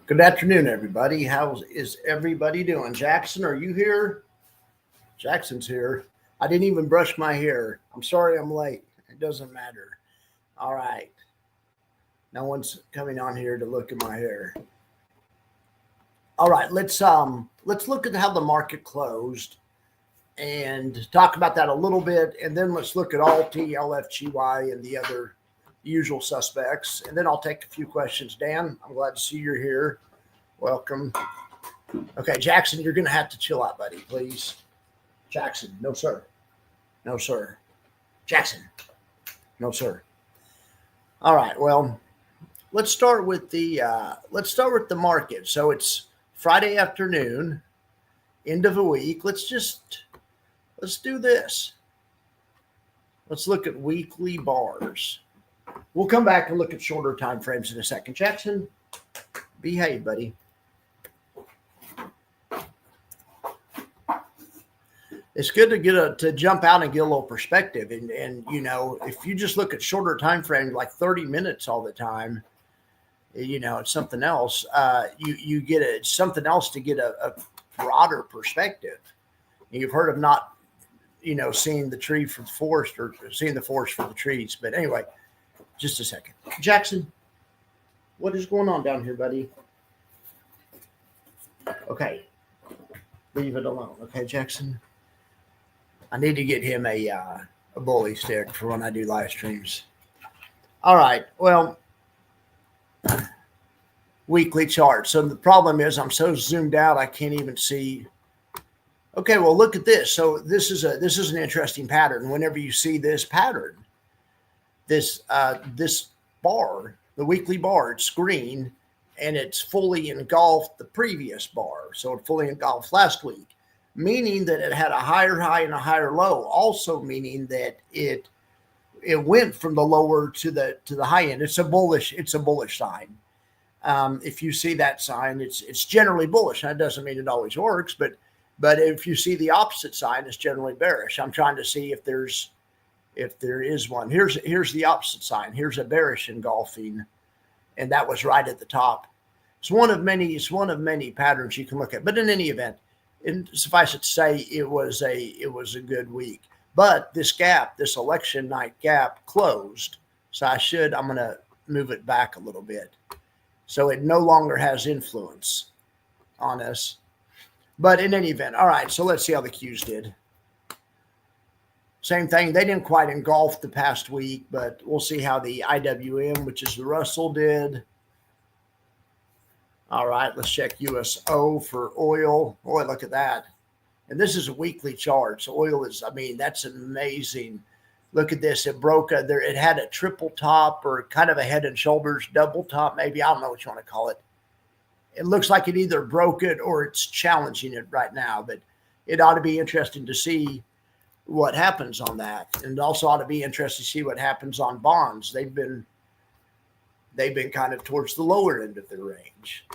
Good afternoon, everybody. How is everybody doing? Jackson, are you here? Jackson's here. I didn't even brush my hair. I'm sorry I'm late. It doesn't matter. All right. No one's coming on here to look at my hair. All right, let's look at how the market closed and talk about that a little bit, and then let's look at Alti, LFGY, and the other usual suspects, and then I'll take a few questions. Dan, I'm glad to see you're here. Welcome. Okay, Jackson, you're going to have to chill out, buddy, please. Jackson, no, sir. No, sir. Jackson, no, sir. All right, well, let's start with the market. So it's Friday afternoon, end of a week. Let's do this. Let's look at weekly bars. We'll come back and look at shorter time frames in a second. Jackson, behave, buddy. It's good to jump out and get a little perspective. And you know, if you just look at shorter time frames, like 30 minutes all the time, you know, it's something else. You get something else to get a broader perspective. You've heard of not, you know, seeing the tree for the forest or seeing the forest for the trees. But anyway, just a second. Jackson, what is going on down here, buddy? Okay. Leave it alone. Okay, Jackson? I need to get him a bully stick for when I do live streams. All right. Well, weekly chart. So the problem is I'm so zoomed out I can't even see. Okay, well, look at this. So this is an interesting pattern. Whenever you see this pattern, this bar, the weekly bar, it's green, and it's fully engulfed the previous bar. So it fully engulfed last week, meaning that it had a higher high and a higher low. Also meaning that it went from the lower to the high end. It's a bullish sign. If you see that sign, it's generally bullish. That doesn't mean it always works, but if you see the opposite sign, it's generally bearish. I'm trying to see if there is one. Here's the opposite sign. Here's a bearish engulfing, and that was right at the top. It's one of many patterns you can look at. But in any event, and suffice it to say, it was a good week. But this gap, this election night gap, closed. So I'm going to move it back a little bit, so it no longer has influence on us. But in any event, all right. So let's see how the Qs did. Same thing. They didn't quite engulf the past week, but we'll see how the IWM, which is the Russell, did. All right, let's check USO for oil. Boy, look at that. And this is a weekly chart. So oil is, I mean, that's amazing. Look at this. It broke there. It had a triple top or kind of a head and shoulders double top, maybe. I don't know what you want to call it. It looks like it either broke it or it's challenging it right now. But it ought to be interesting to see what happens on that. And it also ought to be interesting to see what happens on bonds. They've been kind of towards the lower end of the range.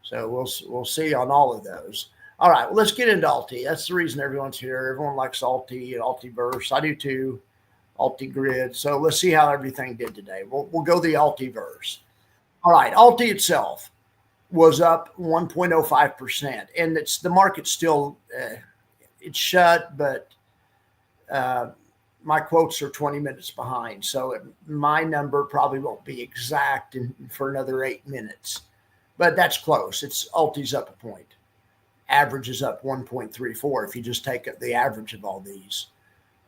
So we'll see on all of those. All right, well, let's get into Alti. That's the reason everyone's here. Everyone likes Alti and Altiverse. I do too. Alti-Grid. So let's see how everything did today. We'll go the Altiverse. All right, Alti itself was up 1.05%. And the market's still, it's shut, but my quotes are 20 minutes behind. So my number probably won't be exact for another 8 minutes, but that's close. Alti's up a point. Average is up 1.34. If you just take the average of all these,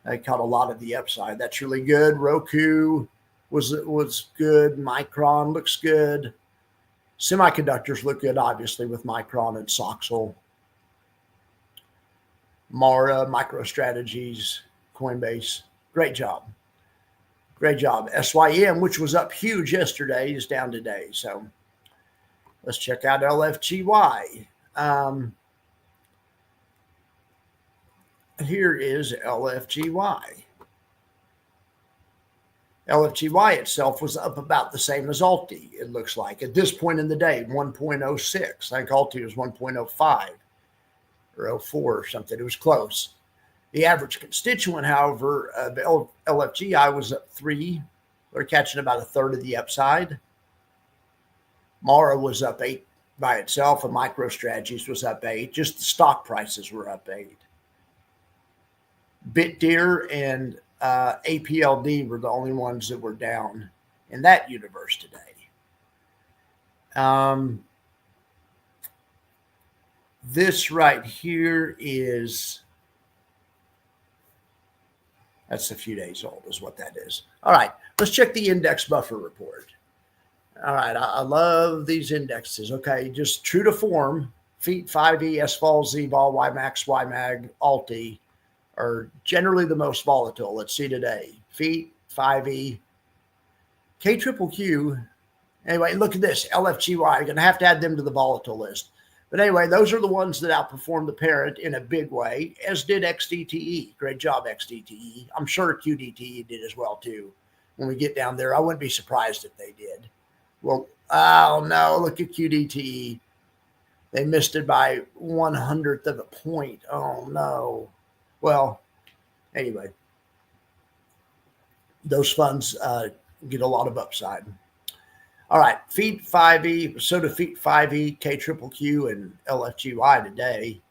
I caught a lot of the upside. That's really good. Roku was good. Micron looks good. Semiconductors look good, obviously, with Micron and Soxel. Mara, MicroStrategies, Coinbase. Great job. Great job. SYM, which was up huge yesterday, is down today. So let's check out LFGY. Here is LFGY. LFGY itself was up about the same as Alti, it looks like. At this point in the day, 1.06. I think Alti was 1.05 or 04 or something. It was close. The average constituent, however, of LFGI was up 3. They're catching about a third of the upside. Mara was up 8 by itself, and MicroStrategies was up 8. Just the stock prices were up 8. BitDeer and APLD were the only ones that were down in that universe today. This right here that's a few days old is what that is. All right, let's check the index buffer report. All right, I love these indexes. Okay, just true to form, feet 5E, S-Vol, Z-Vol, YMAX, YMAG, Alti are generally the most volatile. Let's see today. Feet, 5E, KQQQ. Anyway, look at this, LFGY. You're going to have to add them to the volatile list. But anyway, those are the ones that outperformed the parent in a big way, as did XDTE. Great job, XDTE. I'm sure QDTE did as well, too. When we get down there, I wouldn't be surprised if they did. Well, oh, no, look at QDTE. They missed it by 1/100th of a point. Oh, no. Well, anyway, those funds get a lot of upside. All right, Feet 5E, so do Feet 5E, KQQQ, and LFGY today.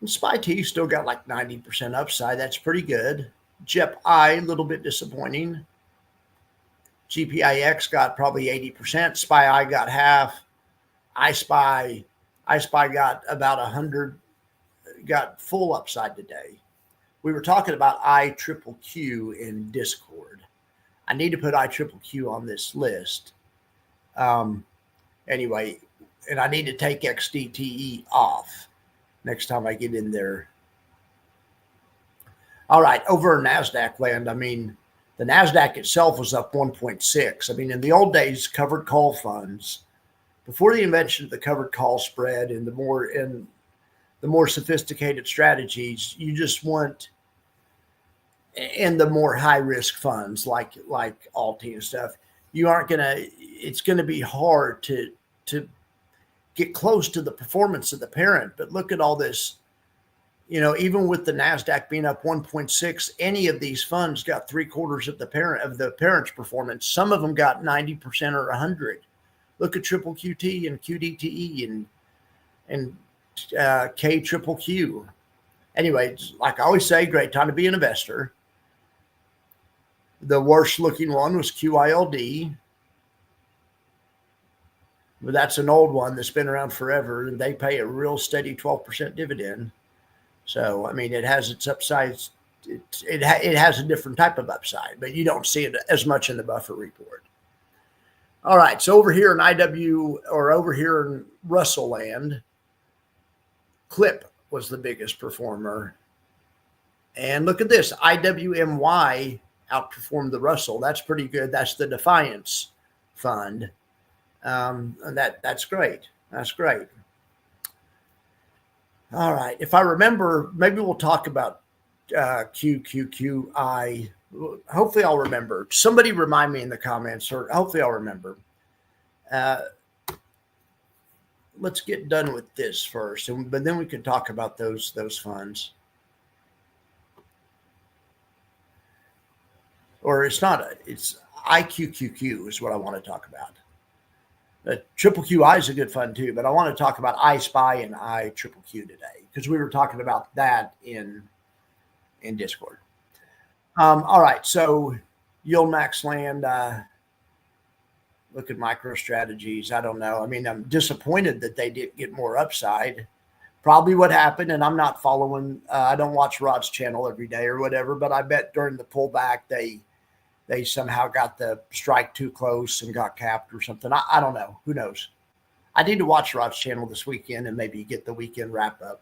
And SPY-T still got like 90% upside. That's pretty good. JEP-I, a little bit disappointing. GPIX got probably 80%. SPY-I got half. iSpy got about 100, got full upside today. We were talking about IQQQ in Discord. I need to put IQQQ on this list. Anyway, and I need to take XDTE off next time I get in there. All right, over in NASDAQ land, I mean, the NASDAQ itself was up 1.6. I mean, in the old days, covered call funds, before the invention of the covered call spread and the more sophisticated strategies, you just want, and the more high risk funds like Alti and stuff, it's gonna be hard to get close to the performance of the parent. But look at all this, even with the NASDAQ being up 1.6, any of these funds got 3/4 of the parent's performance. Some of them got 90% or 100. Look at Triple QT and QDTE and KQQQ. Anyway, like I always say, great time to be an investor. The worst looking one was QILD. But that's an old one that's been around forever, and they pay a real steady 12% dividend. So, I mean, it has its upsides. It has a different type of upside, but you don't see it as much in the buffer report. All right, so over here in over here in Russell land, Clip was the biggest performer. And look at this, IWMY outperformed the Russell. That's pretty good. That's the Defiance fund. And that's great. That's great. All right. If I remember, maybe we'll talk about QQQI. Hopefully I'll remember. Somebody remind me in the comments, or hopefully I'll remember. Let's get done with this first, but then we can talk about those funds. Or it's IQQQ is what I want to talk about. Triple QI is a good fund too, but I want to talk about iSpy and IQQQ today because we were talking about that in Discord. All right, so Yield Max Land. Look at MicroStrategies. I don't know. I mean, I'm disappointed that they didn't get more upside. Probably what happened, and I'm not following. I don't watch Rod's channel every day or whatever, but I bet during the pullback they somehow got the strike too close and got capped or something. I don't know. Who knows? I need to watch Rod's channel this weekend and maybe get the weekend wrap up.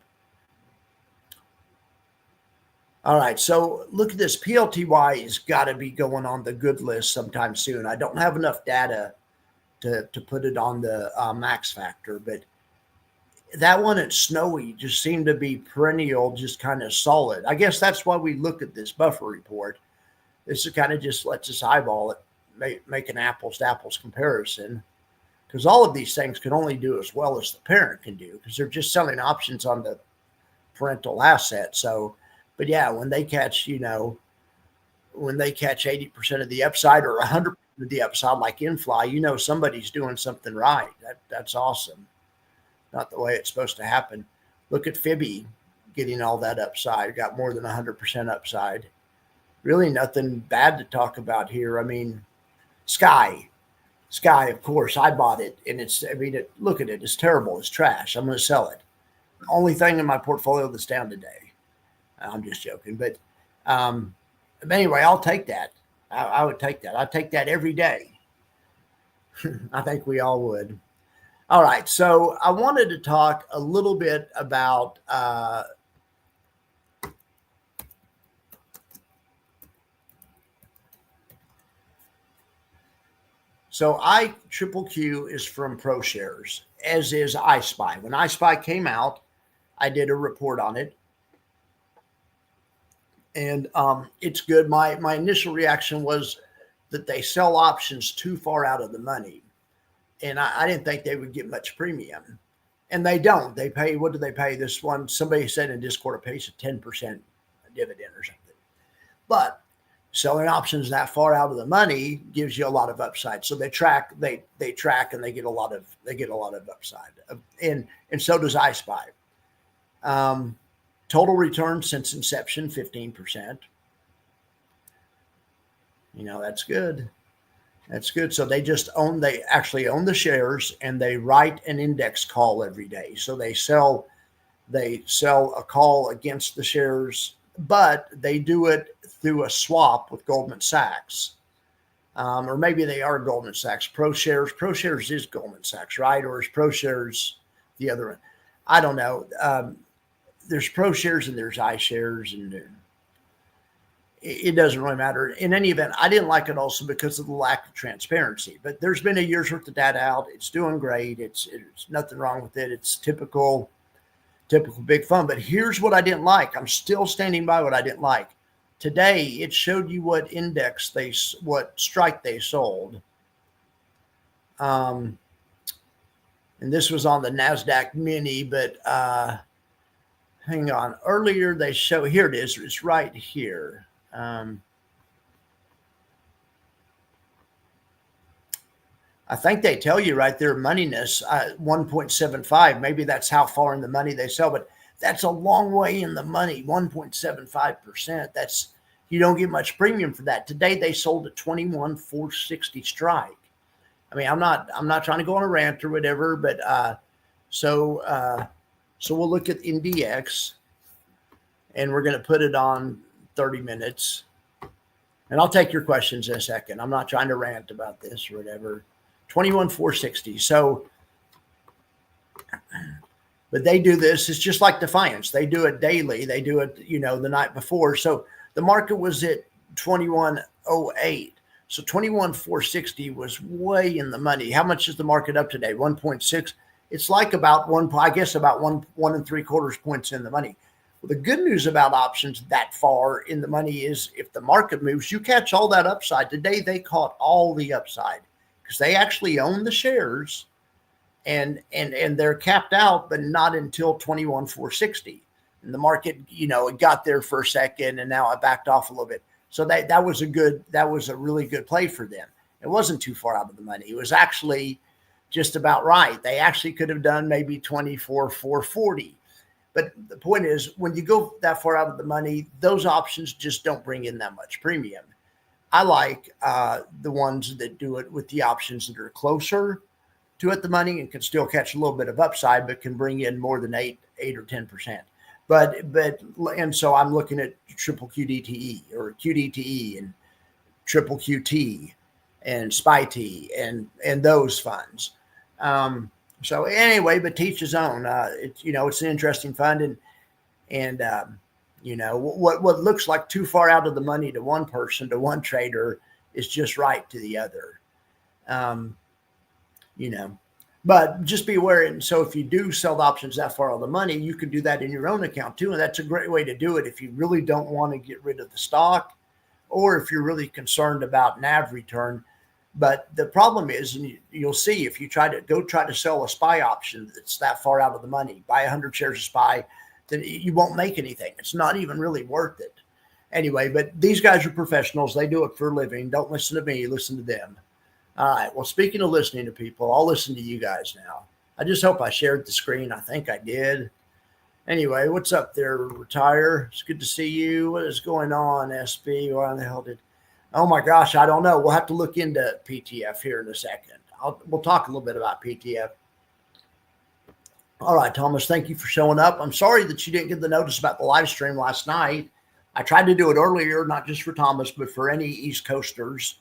All right, so look at this. PLTY has got to be going on the good list sometime soon. I don't have enough data to put it on the max factor, but that one at Snowy just seemed to be perennial, just kind of solid. I guess that's why we look at this buffer report. This is kind of just lets us eyeball it, make an apples to apples comparison, because all of these things can only do as well as the parent can do because they're just selling options on the parental asset. So, but yeah, when they catch 80% of the upside or 100% with the upside like infly, you know somebody's doing something right. That's awesome. Not the way it's supposed to happen. Look at Fibby getting all that upside, got more than 100% upside. Really nothing bad to talk about here. I mean, Sky, of course, I bought it, and look at it, it's terrible, it's trash. I'm going to sell it. Only thing in my portfolio that's down today. I'm just joking, but anyway, I'll take that. I would take that. I'd take that every day. I think we all would. All right, so I wanted to talk a little bit about so Triple Q is from ProShares, as is iSpy. When iSpy came out, I did a report on it, and it's good. My initial reaction was that they sell options too far out of the money, and I didn't think they would get much premium, and they don't. They pay, what do they pay? This one, somebody said in Discord, it pays a 10% dividend or something. But selling options that far out of the money gives you a lot of upside. So they track, and they get a lot of upside, and so does iSpy. Total return since inception, 15%. You know, that's good. That's good. So they actually own the shares, and they write an index call every day. So they sell a call against the shares, but they do it through a swap with Goldman Sachs. Or maybe they are Goldman Sachs. ProShares is Goldman Sachs, right? Or is ProShares the other one? I don't know. There's ProShares and there's iShares, and it doesn't really matter. In any event, I didn't like it also because of the lack of transparency. But there's been a year's worth of data out. It's doing great. It's nothing wrong with it. It's typical big fun. But here's what I didn't like. I'm still standing by what I didn't like. Today, it showed you what what strike they sold. And this was on the NASDAQ mini, but hang on. Earlier, they show, here it is. It's right here. I think they tell you right there, moneyness, 1.75. Maybe that's how far in the money they sell, but that's a long way in the money, 1.75%. That's, you don't get much premium for that. Today they sold at 21,460 strike. I mean, I'm not trying to go on a rant or whatever, but so we'll look at NDX, and we're going to put it on 30 minutes. And I'll take your questions in a second. I'm not trying to rant about this or whatever. 21,460. So, but they do this. It's just like Defiance. They do it daily. They do it, the night before. So the market was at 2108. So 21,460 was way in the money. How much is the market up today? 1.6. It's like about one and three quarters points in the money. Well, the good news about options that far in the money is if the market moves, you catch all that upside. Today they caught all the upside because they actually own the shares, and they're capped out, but not until 21,460. And the market, it got there for a second, and now it backed off a little bit. So that was a really good play for them. It wasn't too far out of the money. It was actually just about right. They actually could have done maybe 24,440. But the point is, when you go that far out of the money, those options just don't bring in that much premium. I like the ones that do it with the options that are closer to at the money and can still catch a little bit of upside, but can bring in more than 8 or 10%. And so I'm looking at triple QDTE or QDTE and triple QT and SPY-T and those funds. So anyway, but teach his own. It's an interesting fund, and what looks like too far out of the money to one person, to one trader, is just right to the other. But just be aware. And so if you do sell the options that far out of the money, you can do that in your own account too. And that's a great way to do it if you really don't want to get rid of the stock, or if you're really concerned about NAV return. But the problem is, and you'll see, if you try to sell a SPY option that's that far out of the money, buy 100 shares of SPY, then you won't make anything. It's not even really worth it. Anyway, but these guys are professionals. They do it for a living. Don't listen to me. Listen to them. All right. Well, speaking of listening to people, I'll listen to you guys now. I just hope I shared the screen. I think I did. Anyway, what's up there, Retire? It's good to see you. What is going on, SB? Why the hell did? Oh my gosh, I don't know. We'll have to look into PTF here in a second. We'll talk a little bit about PTF. All right, Thomas, thank you for showing up. I'm sorry that you didn't get the notice about the live stream last night. I tried to do it earlier, not just for Thomas, but for any East Coasters.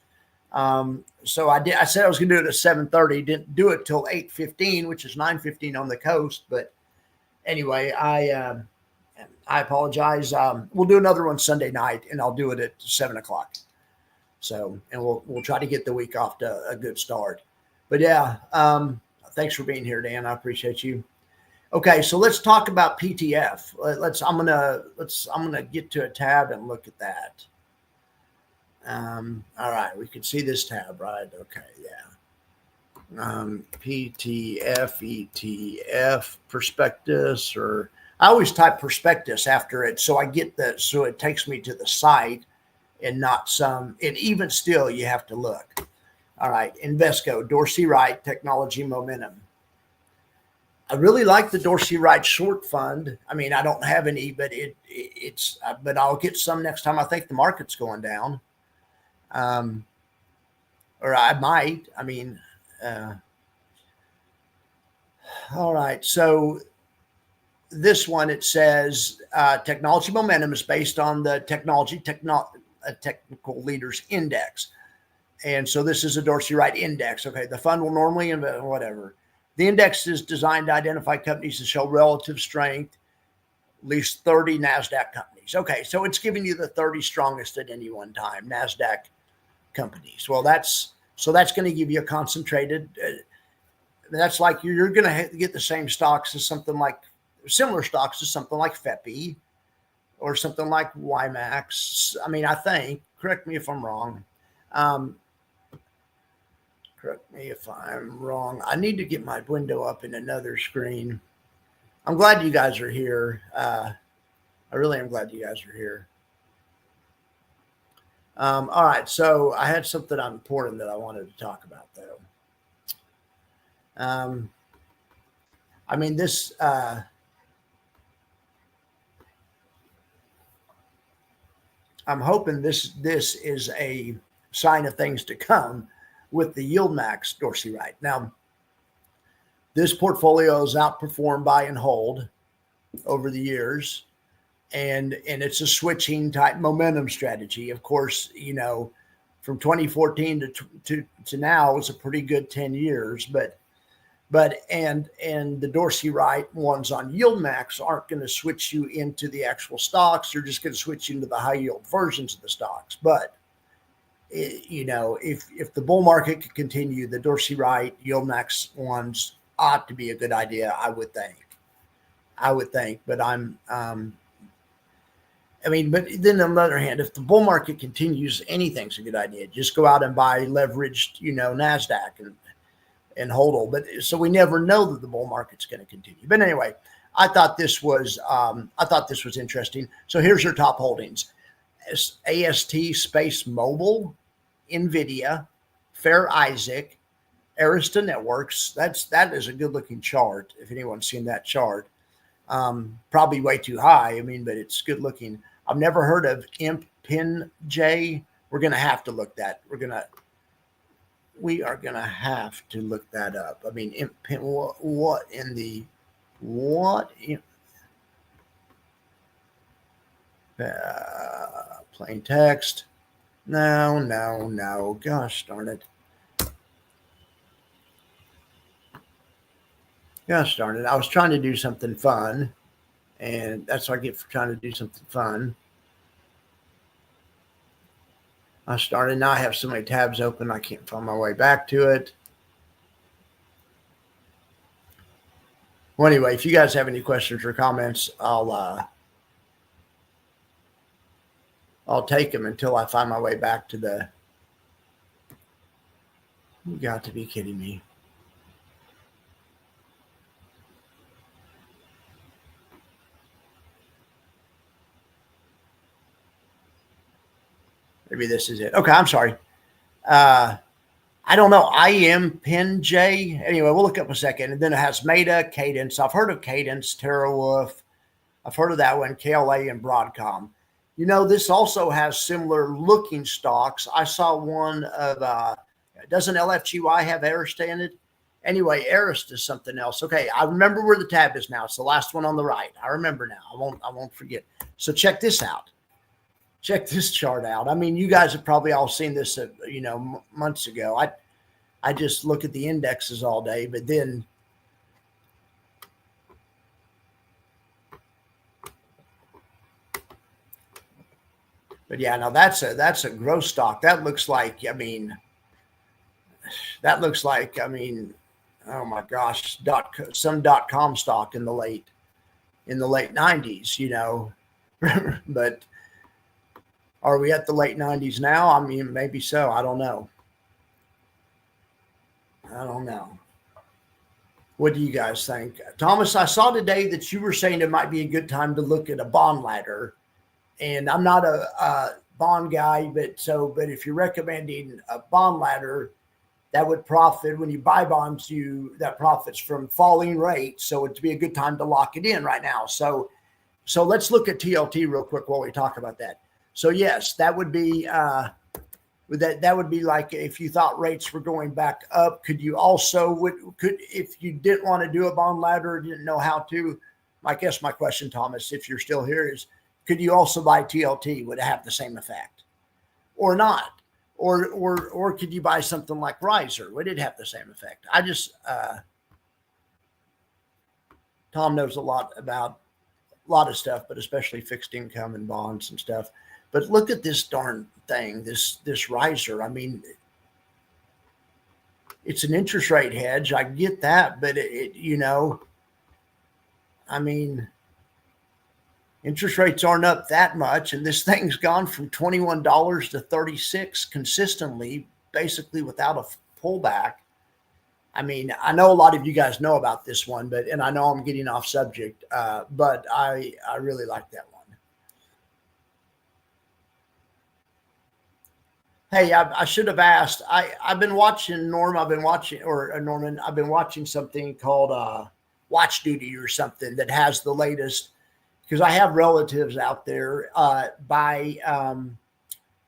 So I did. I said I was going to do it at 7:30. Didn't do it till 8:15, which is 9:15 on the coast. But anyway, I apologize. We'll do another one Sunday night, and I'll do it at 7:00. So, and we'll try to get the week off to a good start. But yeah, thanks for being here, Dan. I appreciate you. Okay, so let's talk about PTF. I'm gonna get to a tab and look at that. All right, we can see this tab, right? Okay, yeah. PTF, ETF, prospectus, or I always type prospectus after it, so so it takes me to the site and not some. And even still, you have to look. All right, Invesco, Dorsey Wright, Technology Momentum. I really like the Dorsey Wright short fund. I mean, I don't have any, but but I'll get some next time I think the market's going down. Or I might. I mean, all right. So this one, it says Technology Momentum is based on the Technical Leaders Index. And so this is a Dorsey Wright index. Okay, the fund will normally invest, whatever. The index is designed to identify companies that show relative strength, at least 30 NASDAQ companies. Okay, so it's giving you the 30 strongest at any one time, NASDAQ companies. Well, that's going to give you a concentrated, that's like you're going to get the same stocks as similar stocks to something like FEPI or something like YMAX. I mean, I think, correct me if I'm wrong. Correct me if I'm wrong. I need to get my window up in another screen. I'm glad you guys are here. I really am glad you guys are here. All right. So I had something important that I wanted to talk about, though. I mean, this, I'm hoping this is a sign of things to come with the Yield Max Dorsey Wright. Now, this portfolio is outperformed buy and hold over the years, and it's a switching type momentum strategy. Of course, you know, from 2014 to now is a pretty good 10 years, but the Dorsey Wright ones on Yield Max aren't going to switch you into the actual stocks. They're just going to switch you into the high yield versions of the stocks. But you know, if the bull market could continue, the Dorsey Wright Yield Max ones ought to be a good idea. I would think, but but then on the other hand, if the bull market continues, anything's a good idea. Just go out and buy leveraged, you know, NASDAQ and HODL. But so we never know that the bull market's going to continue. But anyway, I thought this was interesting. So here's your top holdings: AST Space Mobile, NVIDIA, Fair Isaac, Arista Networks. That is a good looking chart. If anyone's seen that chart, probably way too high. I mean, but it's good looking. I've never heard of ImpinJ. We're going to have to look that. We are going to have to look that up. I mean, what in the, what in, plain text. No. Gosh darn it. I was trying to do something fun, and that's what I get for trying to do something fun. I started. Now I have so many tabs open, I can't find my way back to it. Well, anyway, if you guys have any questions or comments, I'll take them until I find my way back to the. You got to be kidding me. Maybe this is it. Okay, I'm sorry. I don't know. IMPinJ. Anyway, we'll look up a second. And then it has Meta, Cadence. I've heard of Cadence, TeraWolf. I've heard of that one, KLA and Broadcom. This also has similar looking stocks. I saw one of, doesn't LFGY have Arista in it? Anyway, Arista is something else. Okay, I remember where the tab is now. It's the last one on the right. I remember now. I won't forget. So check this out. Check this chart out. I mean, you guys have probably all seen this, months ago. I just look at the indexes all day, but then yeah, now that's a growth stock. That looks like, oh my gosh, some .com stock in the late 90s, but are we at the late 90s now? I mean, maybe so. I don't know. What do you guys think? Thomas, I saw today that you were saying it might be a good time to look at a bond ladder. And I'm not a bond guy, but if you're recommending a bond ladder, that would profit when you buy bonds, that profits from falling rates. So it'd be a good time to lock it in right now. So let's look at TLT real quick while we talk about that. So yes, that would be that would be like if you thought rates were going back up. Could you also if you didn't want to do a bond ladder or didn't know how to? I guess my question, Thomas, if you're still here, is could you also buy TLT? Would it have the same effect or not? Or could you buy something like Riser? Would it have the same effect? I just, Tom knows a lot about a lot of stuff, but especially fixed income and bonds and stuff. But look at this darn thing, this Riser. I mean, it's an interest rate hedge. I get that, but interest rates aren't up that much, and this thing's gone from $21 to $36 consistently, basically without a pullback. I mean, I know a lot of you guys know about this one, and I know I'm getting off subject, but I really like that one. Hey, I should have asked. I've been watching Norman. I've been watching something called Watch Duty or something that has the latest. Because I have relatives out there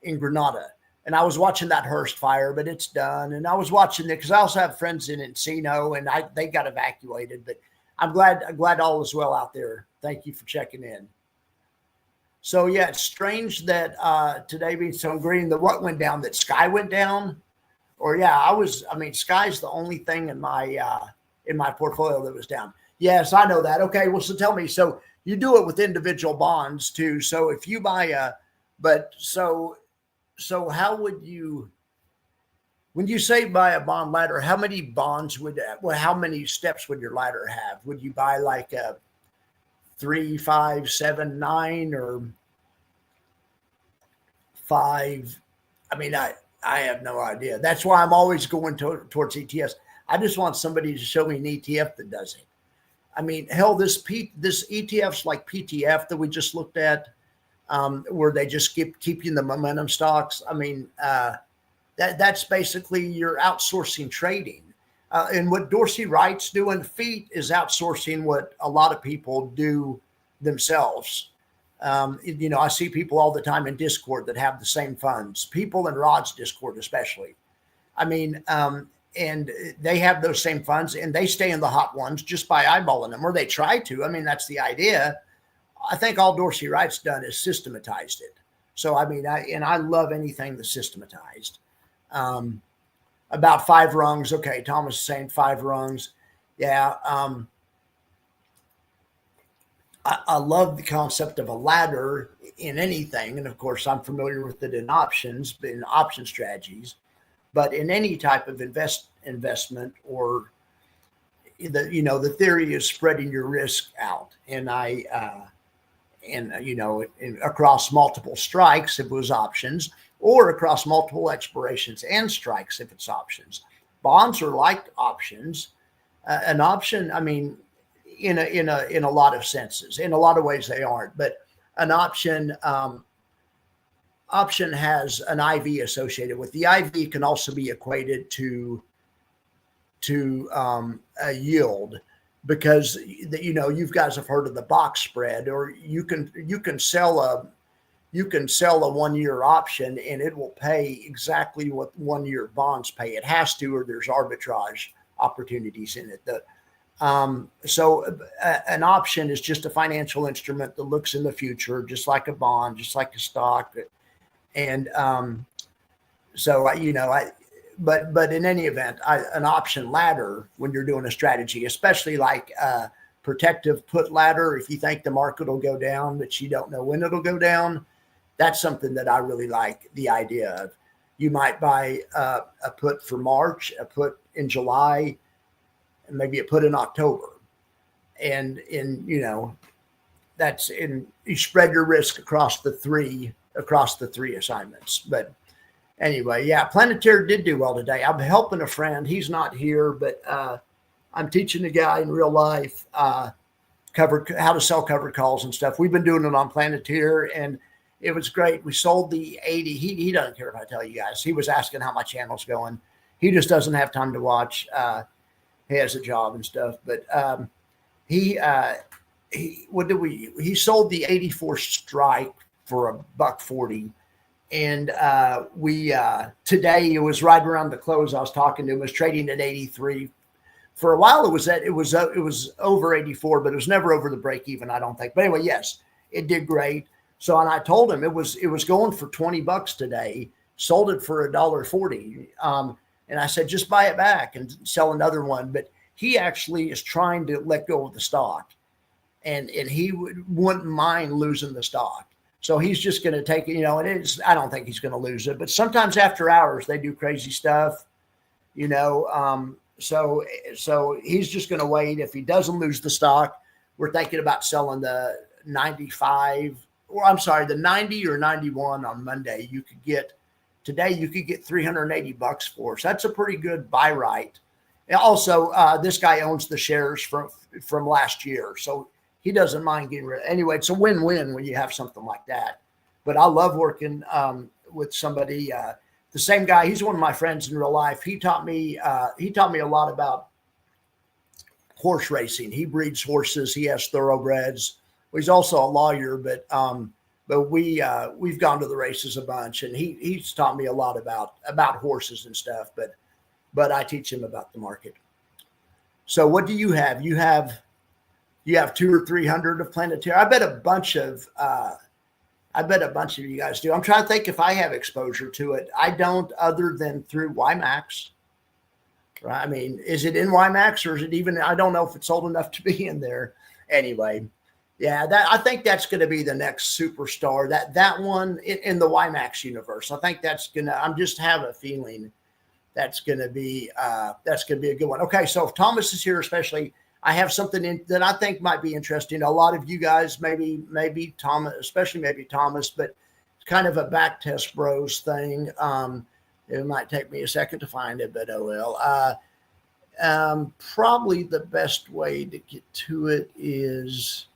in Grenada, and I was watching that Hearst fire, but it's done. And I was watching it because I also have friends in Encino, and they got evacuated. But I'm glad all is well out there. Thank you for checking in. So yeah, it's strange that today being so green, what went down? That Sky went down, or yeah, Sky's the only thing in my portfolio that was down. Yes, I know that. Okay, well, so tell me. So you do it with individual bonds too. So if you buy so how would you, when you say buy a bond ladder, how many bonds how many steps would your ladder have? Would you buy like a 3, 5, 7, 9, or 5? I mean, I have no idea. That's why I'm always going towards ETFs. I just want somebody to show me an ETF that does it. I mean, hell, this ETFs like PTF that we just looked at, where they just keeping the momentum stocks. I mean, that's basically you're outsourcing trading. And what Dorsey Wright's doing, FEET is outsourcing what a lot of people do themselves. I see people all the time in Discord that have the same funds, people in Rod's Discord especially. I mean, and they have those same funds and they stay in the hot ones just by eyeballing them, or they try to. I mean, that's the idea. I think all Dorsey Wright's done is systematized it. So, I mean, I love anything that's systematized. About 5 rungs. Okay, Thomas is saying 5 rungs. Yeah. I love the concept of a ladder in anything. And of course, I'm familiar with it in option strategies. But in any type of investment, or the theory is spreading your risk out, and across multiple strikes if it was options, or across multiple expirations and strikes if it's options. Bonds are like options. An option, I mean, in a lot of senses, in a lot of ways they aren't, but an option option has an IV associated with. The IV can also be equated to a yield, because you guys have heard of the box spread, or you can sell a 1-year option and it will pay exactly what 1-year bonds pay. It has to, or there's arbitrage opportunities in it. So an option is just a financial instrument that looks in the future, just like a bond, just like a stock. And but in any event, an option ladder, when you're doing a strategy, especially like a protective put ladder, if you think the market will go down, but you don't know when it'll go down, that's something that I really like the idea of. You might buy a put for March, a put in July, and maybe a put in October. And you spread your risk across the three assignments. But anyway, yeah, Planetaire did do well today. I'm helping a friend. He's not here, but I'm teaching a guy in real life how to sell covered calls and stuff. We've been doing it on Planetaire, and it was great. We sold the 80. He doesn't care if I tell you guys. He was asking how my channel's going. He just doesn't have time to watch. He has a job and stuff, but he sold the 84 strike for $1.40. And we today, it was right around the close. I was talking to him, was trading at 83. For a while, it was over 84, but it was never over the break even, I don't think. But anyway, yes, it did great. So, and I told him it was going for $20 today. Sold it for $1.40. And I said, just buy it back and sell another one. But he actually is trying to let go of the stock, and he wouldn't mind losing the stock. So he's just going to take it, I don't think he's going to lose it, but sometimes after hours they do crazy stuff, so he's just going to wait. If he doesn't lose the stock, we're thinking about selling the 90 or 91 on Monday. You could get $380 for. So that's a pretty good buy right. And also, this guy owns the shares from last year, so he doesn't mind getting rid of it. Anyway, it's a win-win when you have something like that. But I love working with somebody. The same guy, he's one of my friends in real life. He taught me a lot about horse racing. He breeds horses. He has thoroughbreds. Well, he's also a lawyer, but we've gone to the races a bunch, and he's taught me a lot about horses and stuff. But I teach him about the market. So what do you have? You have 200 or 300 of Planetaire. I bet a bunch of you guys do. I'm trying to think if I have exposure to it. I don't, other than through WiMAX. Right? I mean, is it in WiMAX, or is it even? I don't know if it's old enough to be in there. Anyway, yeah, I think that's going to be the next superstar. That one in the WiMAX universe. I think that's gonna. I'm just have a feeling that's going to be a good one. Okay, so if Thomas is here, especially. I have something that I think might be interesting. A lot of you guys, maybe Thomas, especially maybe Thomas, but it's kind of a back test bros thing. It might take me a second to find it, but oh well. Probably the best way to get to it is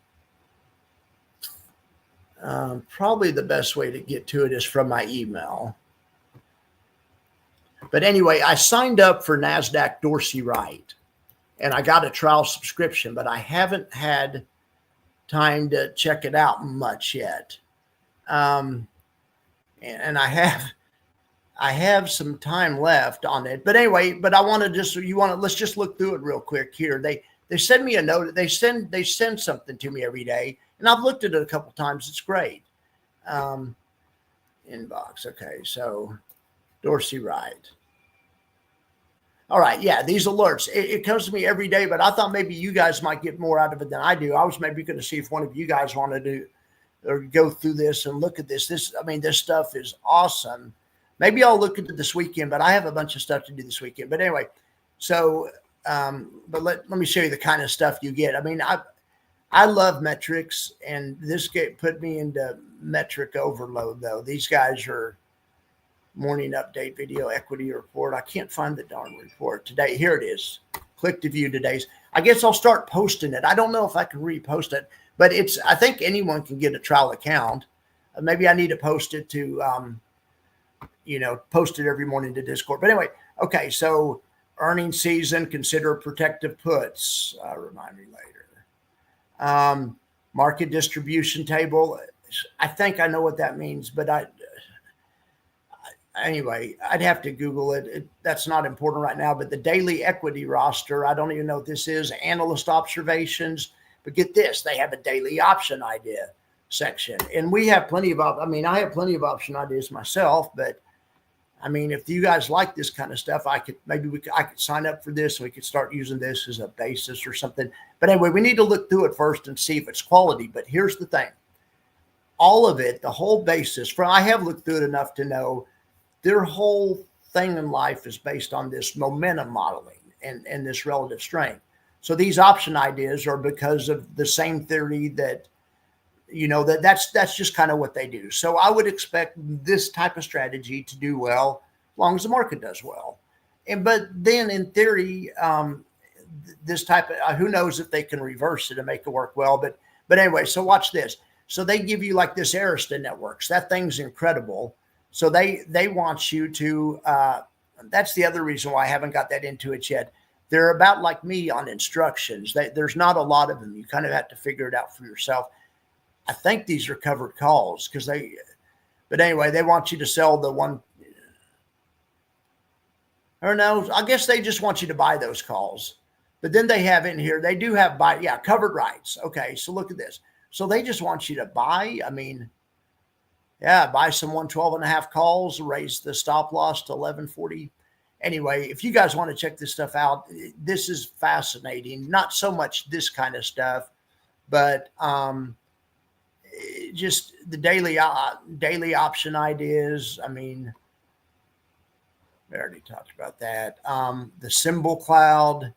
from my email. But anyway, I signed up for NASDAQ Dorsey Wright. And I got a trial subscription, but I haven't had time to check it out much yet. And I have some time left on it. But anyway, but let's just look through it real quick here. They send me a note. They send something to me every day, and I've looked at it a couple times. It's great. Inbox. Okay, so Dorsey Wright. All right, yeah, these alerts, it comes to me every day, but I thought maybe you guys might get more out of it than I do. I was maybe going to see if one of you guys wanted to go through this and look at this. This stuff is awesome. Maybe I'll look at it this weekend, but I have a bunch of stuff to do this weekend. But anyway, so, but let me show you the kind of stuff you get. I mean, I love metrics, and this put me into metric overload, though. These guys are morning update video equity report. I can't find the darn report today. Here it is. Click to view today's. I guess I'll start posting it. I don't know if I can repost it, but I think anyone can get a trial account. Maybe I need to post it to, post it every morning to Discord. But anyway, okay, so earning season, consider protective puts. Remind me later. Market distribution table. I think I know what that means, but anyway, I'd have to Google it. That's not important right now. But the daily equity roster, I don't even know what this is. Analyst observations. But get this, they have a daily option idea section, and we have plenty of. I have plenty of option ideas myself, but I mean, if you guys like this kind of stuff, I could sign up for this and we could start using this as a basis or something. But anyway, we need to look through it first and see if it's quality. But here's the thing. All of it, the whole basis, I have looked through it enough to know their whole thing in life is based on this momentum modeling and this relative strength. So these option ideas are because of the same theory that, that's just kind of what they do. So I would expect this type of strategy to do well as long as the market does well. But then in theory, this type of, who knows if they can reverse it and make it work well. But anyway, so watch this. So they give you like this Arista networks. That thing's incredible. So they want you to, that's the other reason why I haven't got that into it yet. They're about like me on instructions. There's not a lot of them. You kind of have to figure it out for yourself. I think these are covered calls but anyway, they want you to sell the one, or no, I guess they just want you to buy those calls. But then they have in here, they do have covered rights. Okay, so look at this. So they just want you to buy, buy some 112.5 calls, raise the stop loss to 1140. Anyway, if you guys want to check this stuff out, this is fascinating. Not so much this kind of stuff, but just the daily option ideas. We already talked about that. The symbol cloud.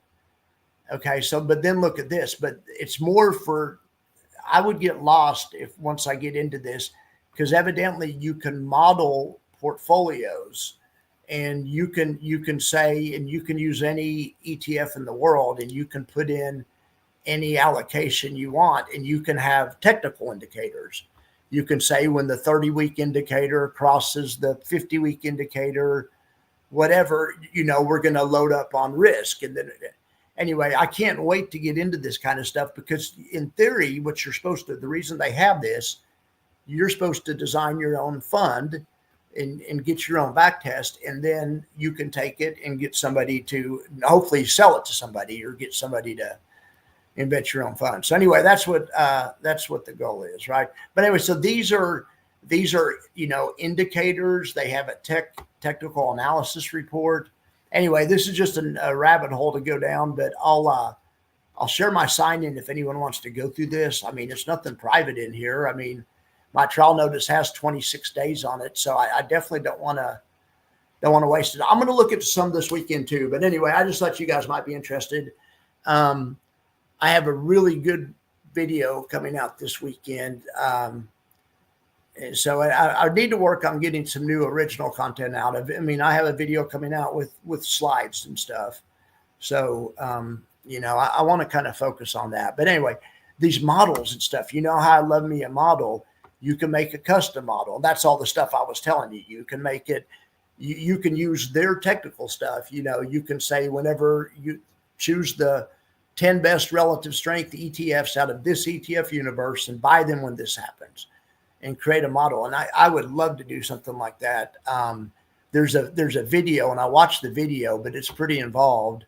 Okay, so but then look at this. But it's more for, I would get lost once I get into this, because evidently you can model portfolios, and you can say, and you can use any ETF in the world, and you can put in any allocation you want, and you can have technical indicators. You can say when the 30-week indicator crosses the 50-week indicator, whatever, we're going to load up on risk. And then anyway, I can't wait to get into this kind of stuff, because in theory, the reason they have this, you're supposed to design your own fund and get your own back test, and then you can take it and get somebody to hopefully sell it to somebody, or get somebody to invent your own fund. So anyway, that's what the goal is, right? But anyway, so these are indicators. They have a technical analysis report. Anyway, this is just a rabbit hole to go down, but I'll share my sign-in if anyone wants to go through this. It's nothing private in here. My trial notice has 26 days on it, so I definitely don't want to waste it. I'm going to look at some this weekend too. But anyway, I just thought you guys might be interested. I have a really good video coming out this weekend. And so I need to work on getting some new original content out of it. I have a video coming out with slides and stuff. So, I want to kind of focus on that. But anyway, these models and stuff, how I love me a model. You can make a custom model. That's all the stuff I was telling you. You can make it, you can use their technical stuff. You can say, whenever you choose the 10 best relative strength ETFs out of this ETF universe, and buy them when this happens, and create a model. And I would love to do something like that. There's a video, and I watched the video, but it's pretty involved.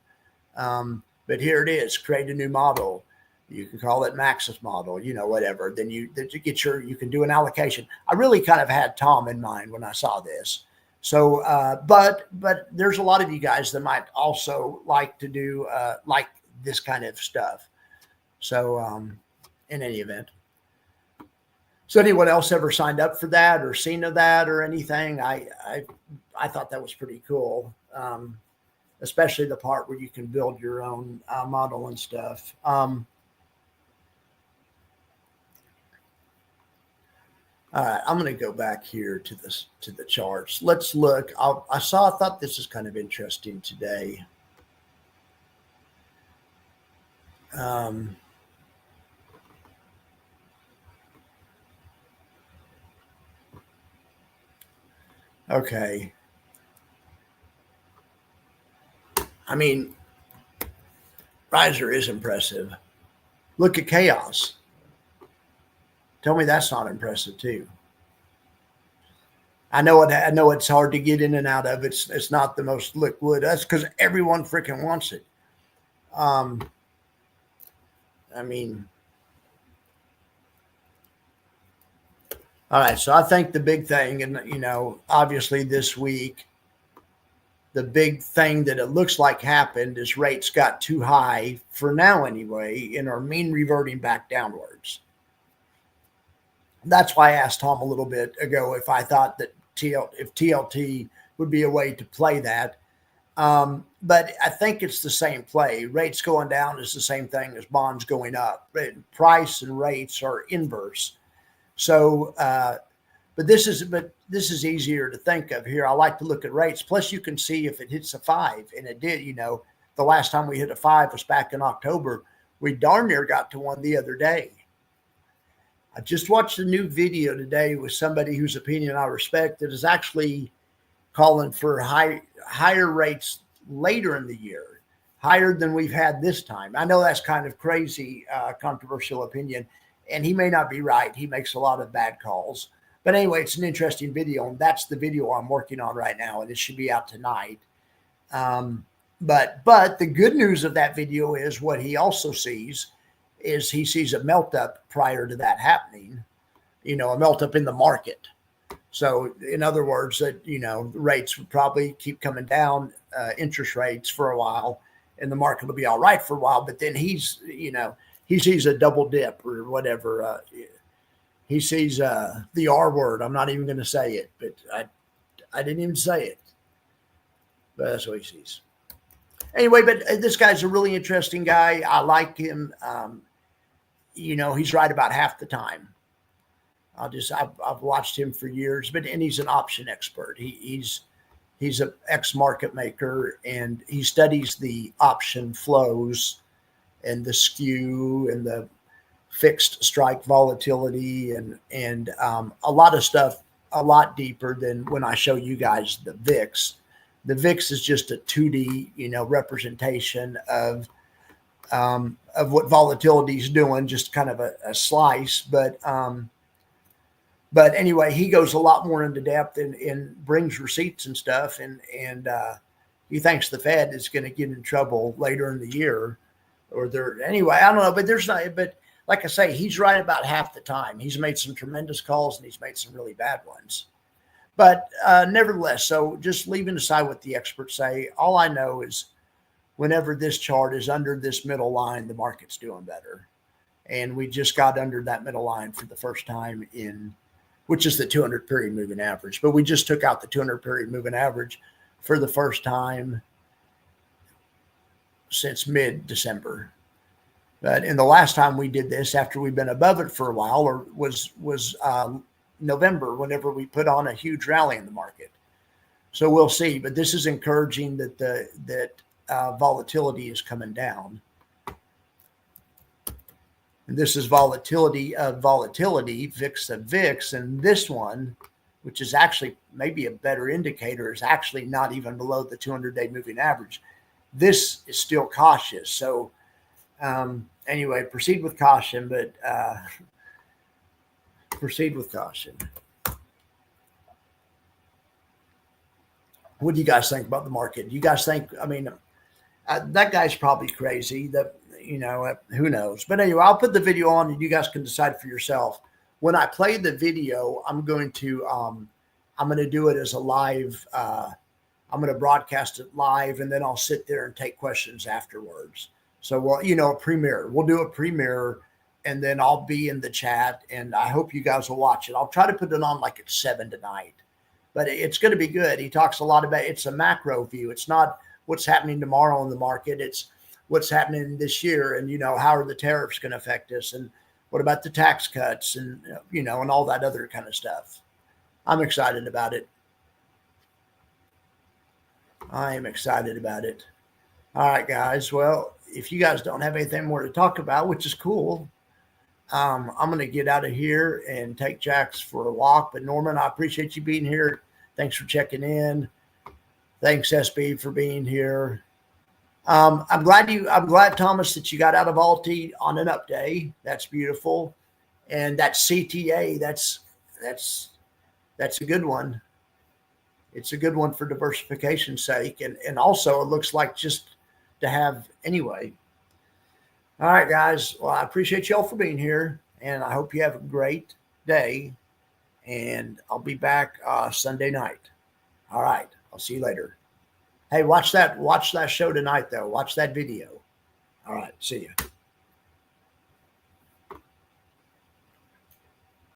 But here it is: create a new model. You can call it Max's model, whatever. Then you can do an allocation. I really kind of had Tom in mind when I saw this. So, but there's a lot of you guys that might also like to do like this kind of stuff. So, in any event. So anyone else ever signed up for that or seen of that or anything? I thought that was pretty cool. Especially the part where you can build your own model and stuff. All right, I'm going to go back here to the charts. Let's look. I thought this is kind of interesting today. Okay. I mean, Riser is impressive. Look at Chaos. Tell me that's not impressive too. I know it. I know it's hard to get in and out of. It's not the most liquid. That's because everyone freaking wants it. Um, I mean, all right. So I think the big thing, and obviously this week, the big thing that it looks like happened is rates got too high for now anyway, and are mean reverting back downwards. That's why I asked Tom a little bit ago if I thought that if TLT would be a way to play that. But I think it's the same play. Rates going down is the same thing as bonds going up. Price and rates are inverse. So, but this is easier to think of here. I like to look at rates. Plus, you can see if it hits a 5, and it did. The last time we hit a 5 was back in October. We darn near got to one the other day. I just watched a new video today with somebody whose opinion I respect that is actually calling for higher rates later in the year, higher than we've had this time. I know that's kind of crazy, controversial opinion, and he may not be right. He makes a lot of bad calls. But anyway, it's an interesting video, and that's the video I'm working on right now, and it should be out tonight. But the good news of that video is what he also sees is he sees a melt up prior to that happening, a melt up in the market. So in other words, that, rates would probably keep coming down, interest rates for a while, and the market will be all right for a while. But then he sees a double dip or whatever. He sees the R word. I'm not even going to say it, but I didn't even say it. But that's what he sees. Anyway, but this guy's a really interesting guy. I like him. He's right about half the time. I've watched him for years, and he's an option expert. He's an ex-market maker, and he studies the option flows and the skew and the fixed strike volatility and a lot of stuff a lot deeper than when I show you guys the VIX. The VIX is just a 2D, representation of what volatility is doing, just kind of a slice. But anyway, he goes a lot more into depth and brings receipts and stuff. And he thinks the Fed is going to get in trouble later in the year, anyway, I don't know, but like I say, he's right about half the time. He's made some tremendous calls and he's made some really bad ones. But nevertheless, so just leaving aside what the experts say, all I know is whenever this chart is under this middle line, the market's doing better. And we just got under that middle line for the first time which is the 200 period moving average. But we just took out the 200 period moving average for the first time since mid-December. But in the last time we did this, after we've been above it for a while, or was November, whenever we put on a huge rally in the market. So we'll see. But this is encouraging that volatility is coming down. And this is volatility of volatility, VIX of VIX. And this one, which is actually maybe a better indicator, is actually not even below the 200-day moving average. This is still cautious. So anyway, proceed with caution, but proceed with caution. What do you guys think about the market? Do you guys think, that guy's probably crazy. Who knows? But anyway, I'll put the video on and you guys can decide for yourself. When I play the video, I'm going to do it as a live, I'm going to broadcast it live, and then I'll sit there and take questions afterwards. So, a premiere. We'll do a premiere, and then I'll be in the chat, and I hope you guys will watch it. I'll try to put it on like at 7 tonight, but it's going to be good. He talks a lot about, it's a macro view. It's not what's happening tomorrow in the market. It's what's happening this year, and, how are the tariffs going to affect us, and what about the tax cuts, and, and all that other kind of stuff. I'm excited about it. I am excited about it. All right, guys. Well, if you guys don't have anything more to talk about, which is cool, I'm going to get out of here and take Jax for a walk. But Norman, I appreciate you being here. Thanks for checking in. Thanks, SB, for being here. I'm glad, Thomas, that you got out of Alti on an up day. That's beautiful. And that CTA, that's a good one. It's a good one for diversification's sake. And also it looks like just to have anyway. All right, guys. Well, I appreciate y'all for being here, and I hope you have a great day. And I'll be back Sunday night. All right. I'll see you later. Hey, watch that show tonight, though. Watch that video. All right. See you.